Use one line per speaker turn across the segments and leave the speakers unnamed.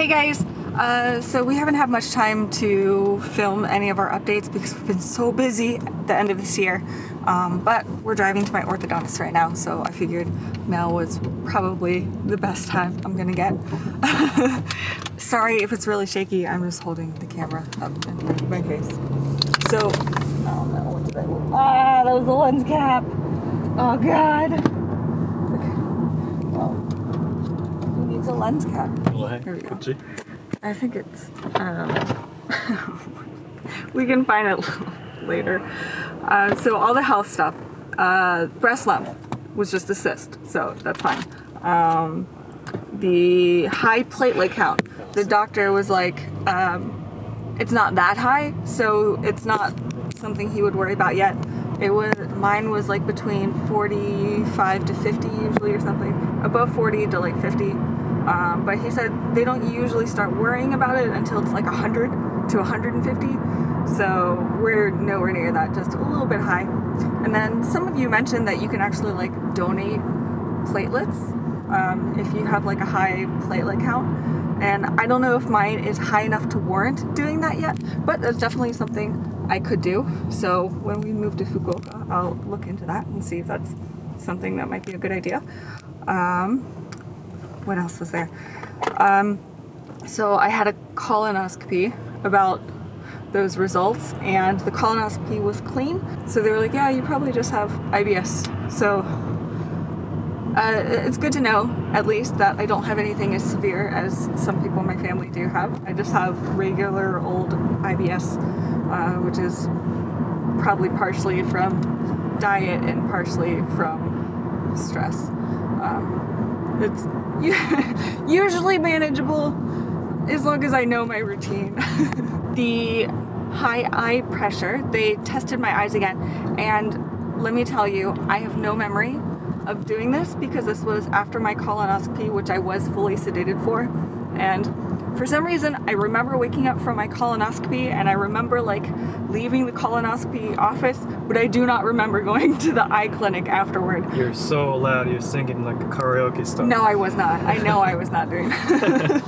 Hey guys, so we haven't had much time to film any of our updates because we've been so busy at the end of this year, but we're driving to my orthodontist right now, so I figured now was probably the best time I'm gonna get. Sorry if it's really shaky, I'm just holding the camera up in my face. So, oh no, what did I do? Ah, that was the lens cap! Oh god! Okay, well, who needs a lens cap? Here we go. I think it's, we can find it later. So all the health stuff, breast lump was just a cyst, so that's fine. The high platelet count, the doctor was like, it's not that high, so it's not something he would worry about yet. Mine was like between 45 to 50 usually or something, above 40 to like 50. But he said they don't usually start worrying about it until it's like 100 to 150. So we're nowhere near that, just a little bit high. And then some of you mentioned that you can actually like donate platelets if you have like a high platelet count. And I don't know if mine is high enough to warrant doing that yet, but that's definitely something I could do. So when we move to Fukuoka, I'll look into that and see if that's something that might be a good idea. What else was there? So I had a colonoscopy about those results, and the colonoscopy was clean. So they were like, yeah, you probably just have IBS. So it's good to know, at least, that I don't have anything as severe as some people in my family do have. I just have regular old IBS, which is probably partially from diet and partially from stress. It's usually manageable as long as I know my routine. The high eye pressure, they tested my eyes again, and let me tell you, I have no memory of doing this because this was after my colonoscopy, which I was fully sedated for. And for some reason, I remember waking up from my colonoscopy and I remember like leaving the colonoscopy office, but I do not remember going to the eye clinic afterward.
You're so loud, you're singing like karaoke stuff.
No, I was not. I know I was not doing that.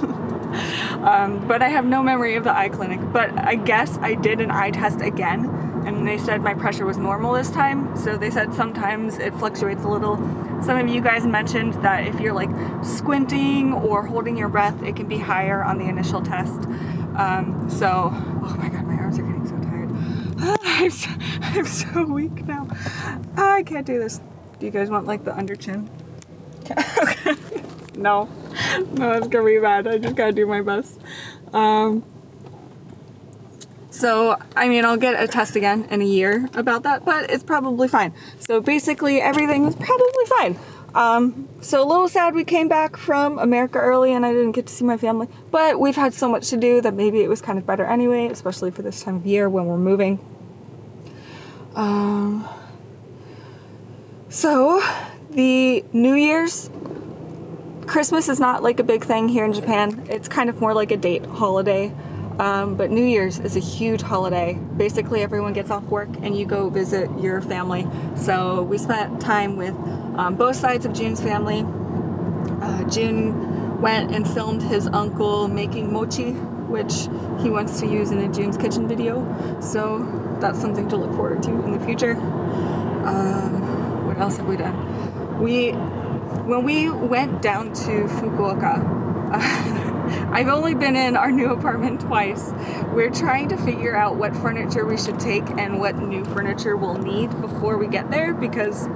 But I have no memory of the eye clinic. But I guess I did an eye test again, and they said my pressure was normal this time. So they said sometimes it fluctuates a little. Some of you guys mentioned that if you're like squinting or holding your breath, it can be higher on the initial test. So, oh my god, my arms are getting so tired. I'm so weak now. I can't do this. Do you guys want like the under chin? Okay. No, it's gonna be bad. I just gotta do my best. So, I mean, I'll get a test again in a year about that, but it's probably fine. So basically, everything was probably fine. So a little sad we came back from America early and I didn't get to see my family, but we've had so much to do that maybe it was kind of better anyway, especially for this time of year when we're moving. So the New Year's, Christmas is not like a big thing here in Japan. It's kind of more like a date holiday. But New Year's is a huge holiday. Basically, everyone gets off work and you go visit your family. So we spent time with both sides of June's family. June went and filmed his uncle making mochi, which he wants to use in a June's Kitchen video. So that's something to look forward to in the future. What else have we done? When we went down to Fukuoka, I've only been in our new apartment twice. We're trying to figure out what furniture we should take and what new furniture we'll need before we get there, because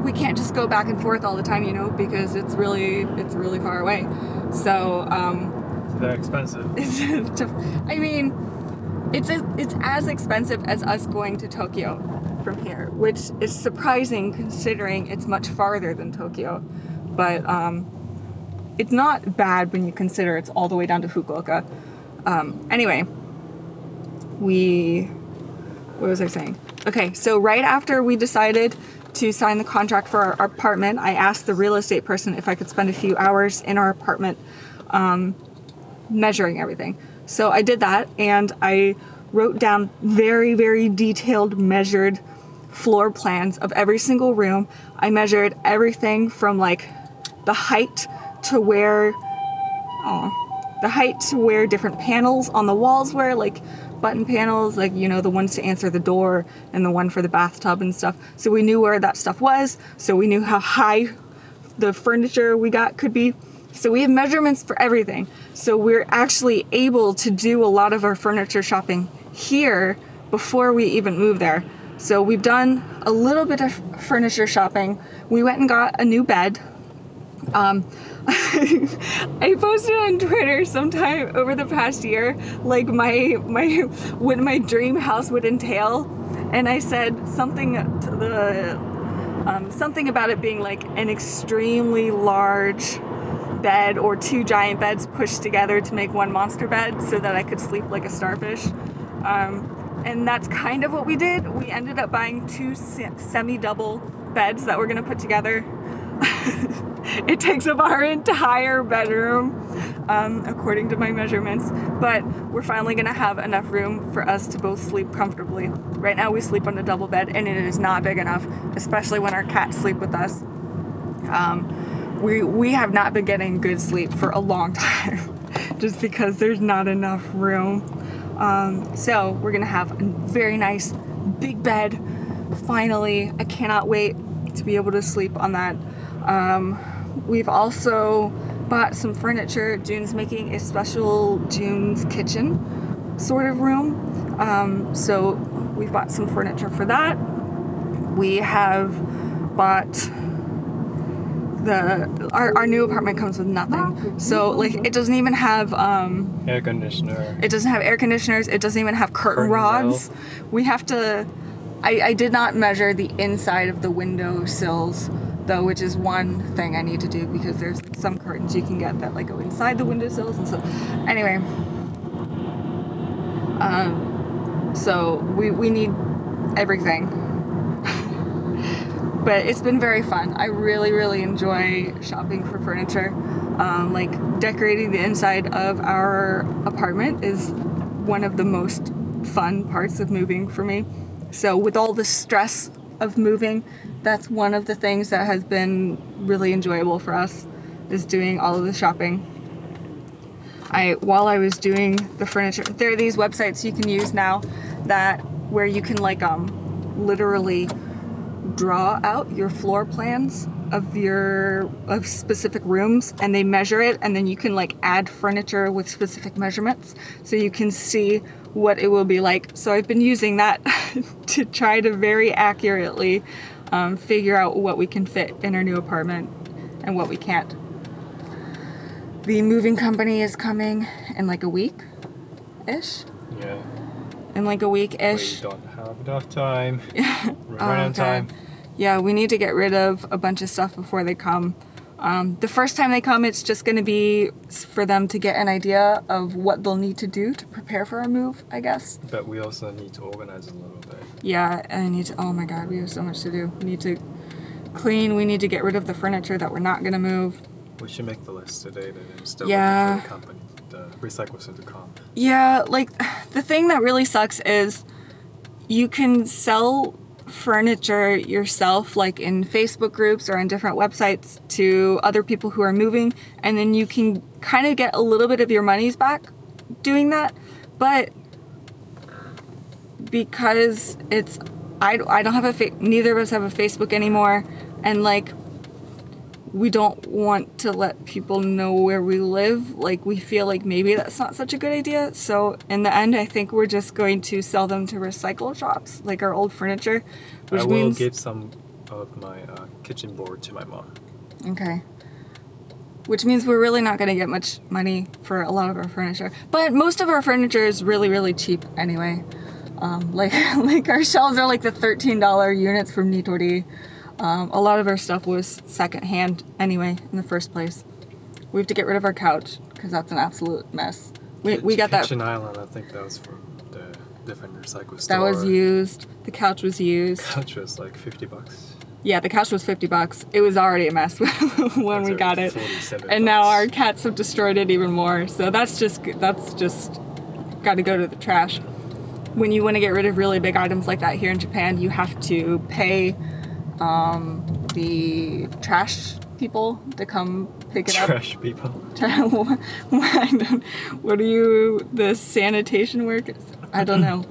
we can't just go back and forth all the time, you know, because it's really far away. So
It's very expensive.
I mean, it's as expensive as us going to Tokyo from here, which is surprising considering it's much farther than Tokyo. But it's not bad when you consider it's all the way down to Fukuoka. Anyway, what was I saying? Okay, so right after we decided to sign the contract for our apartment, I asked the real estate person if I could spend a few hours in our apartment measuring everything. So I did that, and I wrote down very, very detailed measured floor plans of every single room. I measured everything from like the height to where the height to where different panels on the walls were, like button panels, like, you know, the ones to answer the door and the one for the bathtub and stuff. So we knew where that stuff was. So we knew how high the furniture we got could be. So we have measurements for everything. So we're actually able to do a lot of our furniture shopping here before we even move there. So we've done a little bit of furniture shopping. We went and got a new bed. I posted on Twitter sometime over the past year, like what my dream house would entail, and I said something to the something about it being like an extremely large bed or two giant beds pushed together to make one monster bed, so that I could sleep like a starfish. And that's kind of what we did. We ended up buying two semi-double beds that we're gonna put together. It takes up our entire bedroom, according to my measurements, but we're finally gonna have enough room for us to both sleep comfortably. Right now we sleep on a double bed and it is not big enough, especially when our cats sleep with us. We have not been getting good sleep for a long time, just because there's not enough room. So we're gonna have a very nice big bed, finally. I cannot wait to be able to sleep on that. We've also bought some furniture. June's making a special June's kitchen sort of room. So we've bought some furniture for that. We have bought our new apartment comes with nothing. So like it doesn't even have
Air conditioner.
it doesn't have air conditioners. It doesn't even have curtain rods. We have to. I did not measure the inside of the window sills though, which is one thing I need to do, because there's some curtains you can get that like go inside the window sills and stuff. Anyway, so we need everything. But it's been very fun. I really, really enjoy shopping for furniture. Like decorating the inside of our apartment is one of the most fun parts of moving for me. So with all the stress of moving, that's one of the things that has been really enjoyable for us, is doing all of the shopping. While I was doing the furniture, there are these websites you can use now where you can like literally draw out your floor plans of specific rooms, and they measure it, and then you can like add furniture with specific measurements, so you can see what it will be like. So I've been using that to try to very accurately figure out what we can fit in our new apartment and what we can't. The moving company is coming in like a week-ish.
Yeah.
In like a week-ish.
We don't have enough time. We're running out of time.
Yeah, we need to get rid of a bunch of stuff before they come. The first time they come, it's just going to be for them to get an idea of what they'll need to do to prepare for our move, I guess.
But we also need to organize a little bit.
Yeah, and oh my god, we have so much to do. We need to clean, we need to get rid of the furniture that we're not going to move.
We should make the list today, then still
Yeah.
waiting for the company, the recycle center to come.
Yeah, like the thing that really sucks is you can sell furniture yourself, like in Facebook groups or on different websites, to other people who are moving, and then you can kind of get a little bit of your monies back doing that. But because I don't have neither of us have a Facebook anymore, and like we don't want to let people know where we live. Like we feel like maybe that's not such a good idea. So in the end, I think we're just going to sell them to recycle shops, like our old furniture, which
I will
means
give some of my kitchen board to my mom.
Okay. Which means we're really not going to get much money for a lot of our furniture. But most of our furniture is really, really cheap anyway. Like our shelves are like the $13 units from Nitori. A lot of our stuff was secondhand anyway in the first place. We have to get rid of our couch because that's an absolute mess. We got that.
Kitchen Island, I think that was from the different recycle store.
That was used. The couch was used.
Couch was like $50.
Yeah, the couch was $50. It was already a mess when we got it, and now our cats have destroyed it even more. So that's just got to go to the trash. When you want to get rid of really big items like that here in Japan, you have to pay the trash people to come pick it up.
Trash people.
What are you, the sanitation workers? I don't know.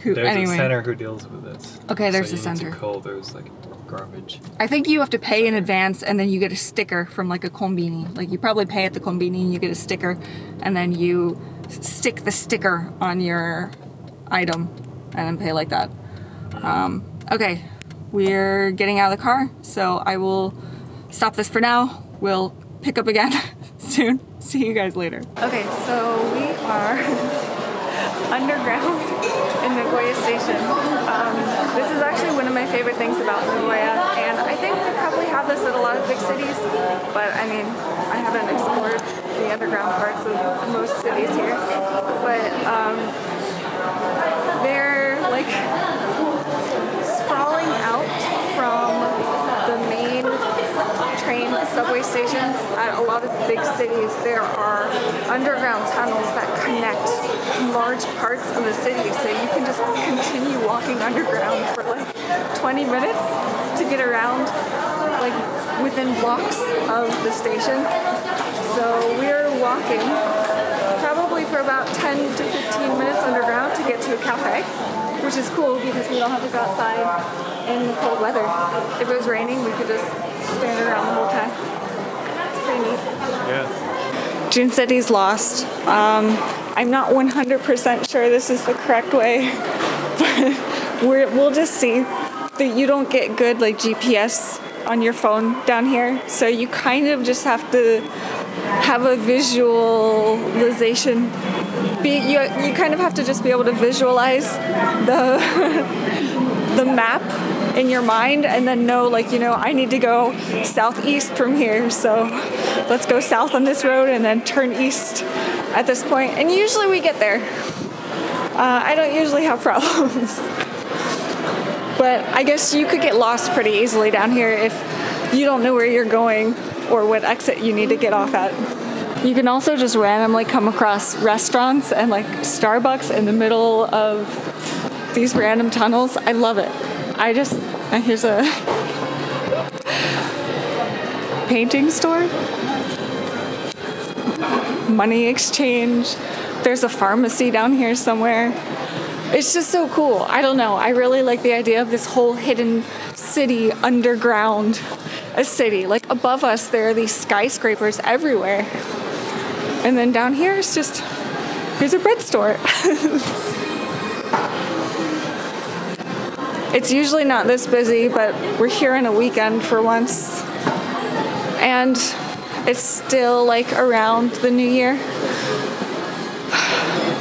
There's a center who deals with this.
Okay, there's
so
a center.
You need to call those like garbage.
I think you have to pay in advance and then you get a sticker from like a konbini. Like you probably pay at the konbini and you get a sticker and then you stick the sticker on your item and then pay like that. Okay, we're getting out of the car, so I will stop this for now. We'll pick up again soon. See you guys later. Okay, so we are underground in Nagoya Station. This is actually one of my favorite things about Nagoya, and I think we probably have this at a lot of big cities, but I mean, I haven't explored the underground parts of most cities here, but they're like sprawling out from the main train subway stations. At a lot of big cities, there are underground tunnels that connect large parts of the city, so you can just continue walking underground for like 20 minutes to get around like within blocks of the station. So we're walking probably for about 10 to 15 minutes underground to get to a cafe, which is cool because we don't have to go outside in the cold weather. If it was raining, we could just stand around the whole time. It's pretty neat.
Yeah.
Jun said he's lost. I'm not 100% sure this is the correct way, but we'll just see. That you don't get good like GPS on your phone down here, so you kind of just have to have a visualization. You kind of have to just be able to visualize the map in your mind and then know, like, you know, I need to go southeast from here, so let's go south on this road and then turn east at this point. And usually we get there. I don't usually have problems. But I guess you could get lost pretty easily down here if you don't know where you're going or what exit you need to get off at. You can also just randomly come across restaurants and like Starbucks in the middle of these random tunnels. I love it. Here's a painting store, money exchange. There's a pharmacy down here somewhere. It's just so cool. I don't know. I really like the idea of this whole hidden city underground a city. Like above us, there are these skyscrapers everywhere. And then down here, it's just, here's a bread store. It's usually not this busy, but we're here on a weekend for once. And it's still like around the new year.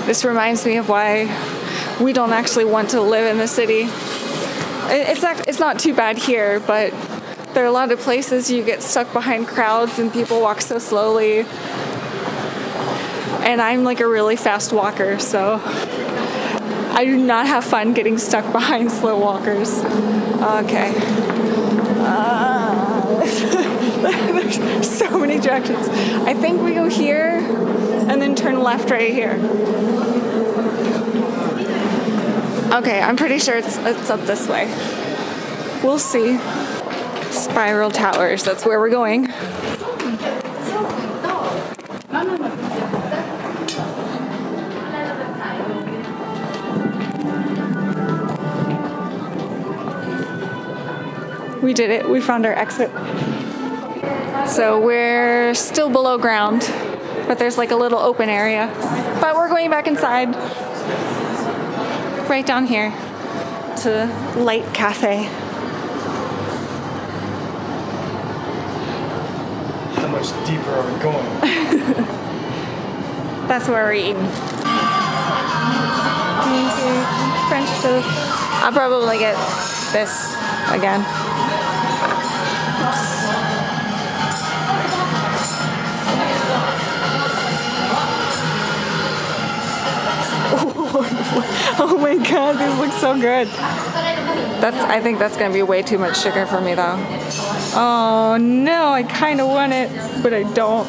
This reminds me of why we don't actually want to live in the city. It's not too bad here, but there are a lot of places you get stuck behind crowds and people walk so slowly. And I'm like a really fast walker, so I do not have fun getting stuck behind slow walkers. Okay. There's so many directions. I think we go here and then turn left right here. Okay, I'm pretty sure it's up this way. We'll see. Spiral Towers, that's where we're going. We did it, we found our exit. So we're still below ground, but there's like a little open area. But we're going back inside. Right down here to Light Cafe.
How much deeper are we going?
That's where we're eating. French toast. I'll probably get this again. Oh my god, these look so good. I think that's gonna be way too much sugar for me though. Oh no, I kinda want it, but I don't.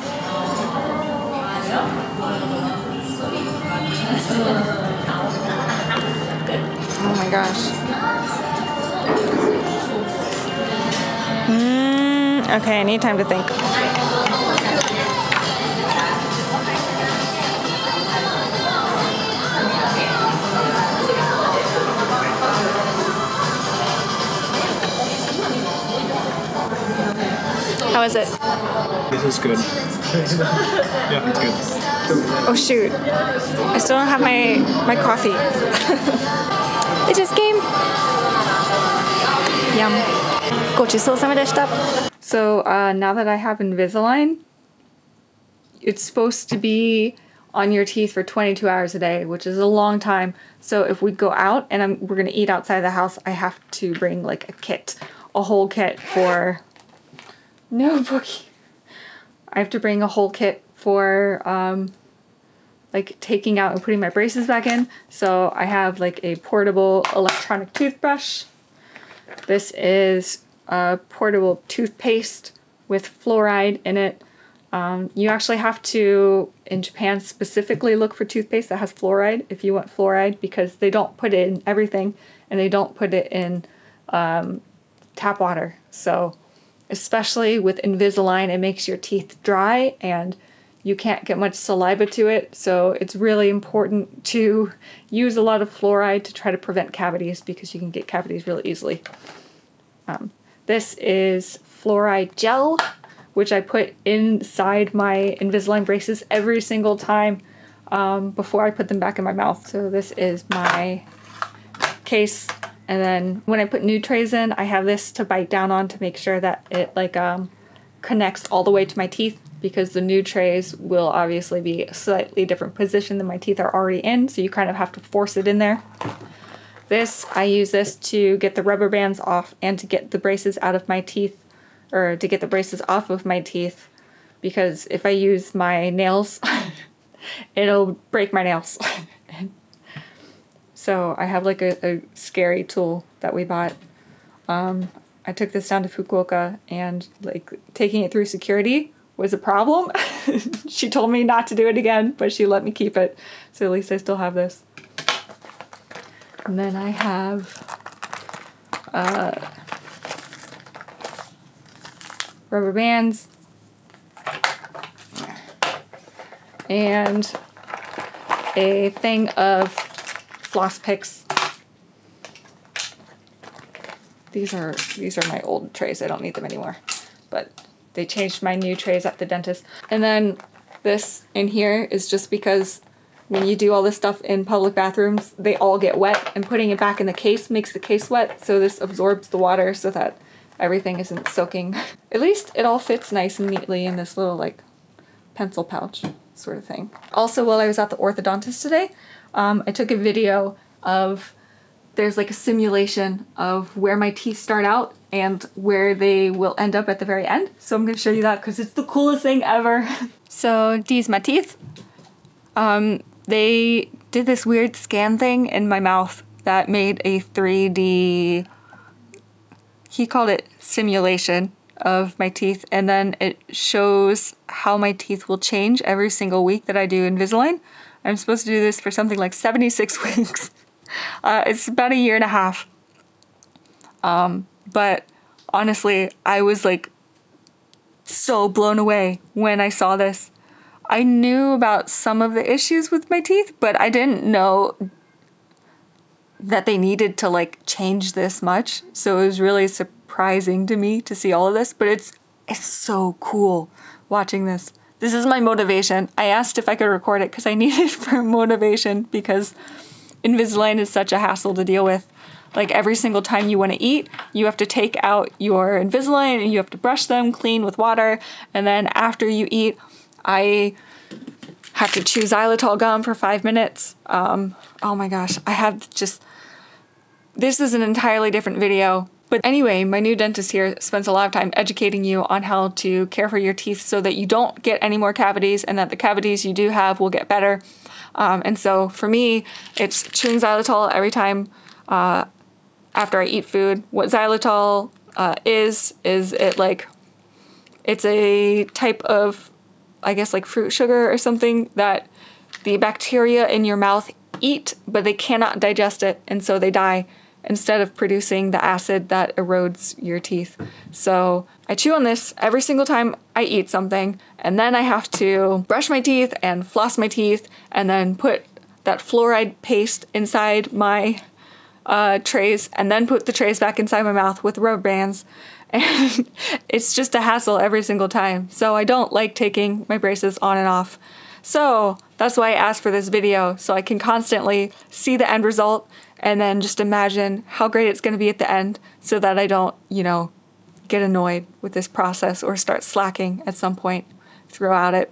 Oh my gosh. Okay, I need time to think. How is it?
This is good. Yeah, it's good.
Oh shoot. I still don't have my coffee. It just came. Yum. ごちそうさまでした. So now that I have Invisalign, it's supposed to be on your teeth for 22 hours a day, which is a long time. So if we go out and we're gonna eat outside the house, I have to bring like a whole kit for. No, Bookie. I have to bring a whole kit for like taking out and putting my braces back in. So I have like a portable electronic toothbrush. This is a portable toothpaste with fluoride in it. You actually have to, in Japan, specifically look for toothpaste that has fluoride if you want fluoride, because they don't put it in everything and they don't put it in tap water. So especially with Invisalign, it makes your teeth dry and you can't get much saliva to it. So it's really important to use a lot of fluoride to try to prevent cavities, because you can get cavities really easily. This is fluoride gel, which I put inside my Invisalign braces every single time before I put them back in my mouth. So this is my case. And then when I put new trays in, I have this to bite down on to make sure that it like connects all the way to my teeth, because the new trays will obviously be a slightly different position than my teeth are already in, so you kind of have to force it in there. I use this to get the rubber bands off and to get the braces out of my teeth, or to get the braces off of my teeth, because if I use my nails, it'll break my nails. So I have like a scary tool that we bought. I took this down to Fukuoka, and like taking it through security was a problem. She told me not to do it again, but she let me keep it. So at least I still have this. And then I have rubber bands and a thing of floss picks. These are my old trays. I don't need them anymore, but they changed my new trays at the dentist. And then this in here is just because when you do all this stuff in public bathrooms, they all get wet, and putting it back in the case makes the case wet. So this absorbs the water so that everything isn't soaking. At least it all fits nice and neatly in this little like pencil pouch sort of thing. Also, while I was at the orthodontist today, I took a video of, there's like a simulation of where my teeth start out and where they will end up at the very end. So I'm gonna show you that because it's the coolest thing ever. So these my teeth. They did this weird scan thing in my mouth that made a 3D, he called it simulation of my teeth, and then it shows how my teeth will change every single week that I do Invisalign. I'm supposed to do this for something like 76 weeks. It's about a year and a half. But honestly, I was like so blown away when I saw this. I knew about some of the issues with my teeth, but I didn't know that they needed to like change this much. So it was really surprising to me to see all of this, but it's so cool watching this. This is my motivation. I asked if I could record it because I need it for motivation, because Invisalign is such a hassle to deal with. Like every single time you want to eat, you have to take out your Invisalign and you have to brush them clean with water. And then after you eat, I have to chew xylitol gum for 5 minutes. Oh my gosh, this is an entirely different video. But anyway, my new dentist here spends a lot of time educating you on how to care for your teeth so that you don't get any more cavities, and that the cavities you do have will get better. And so for me, it's chewing xylitol every time after I eat food. What xylitol is it like, it's a type of, I guess like fruit sugar or something that the bacteria in your mouth eat, but they cannot digest it, and so they die. instead of producing the acid that erodes your teeth. So I chew on this every single time I eat something, and then I have to brush my teeth and floss my teeth and then put that fluoride paste inside my trays and then put the trays back inside my mouth with rubber bands. And it's just a hassle every single time. So I don't like taking my braces on and off. So that's why I asked for this video, so I can constantly see the end result and then just imagine how great it's going to be at the end so that I don't, you know, get annoyed with this process or start slacking at some point throughout it.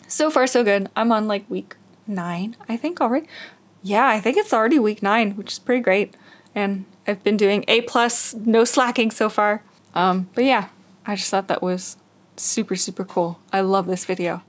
So far, so good. I'm on like week 9, I think already. Yeah, I think it's already week 9, which is pretty great. And I've been doing A+, no slacking so far. But yeah, I just thought that was super, super cool. I love this video.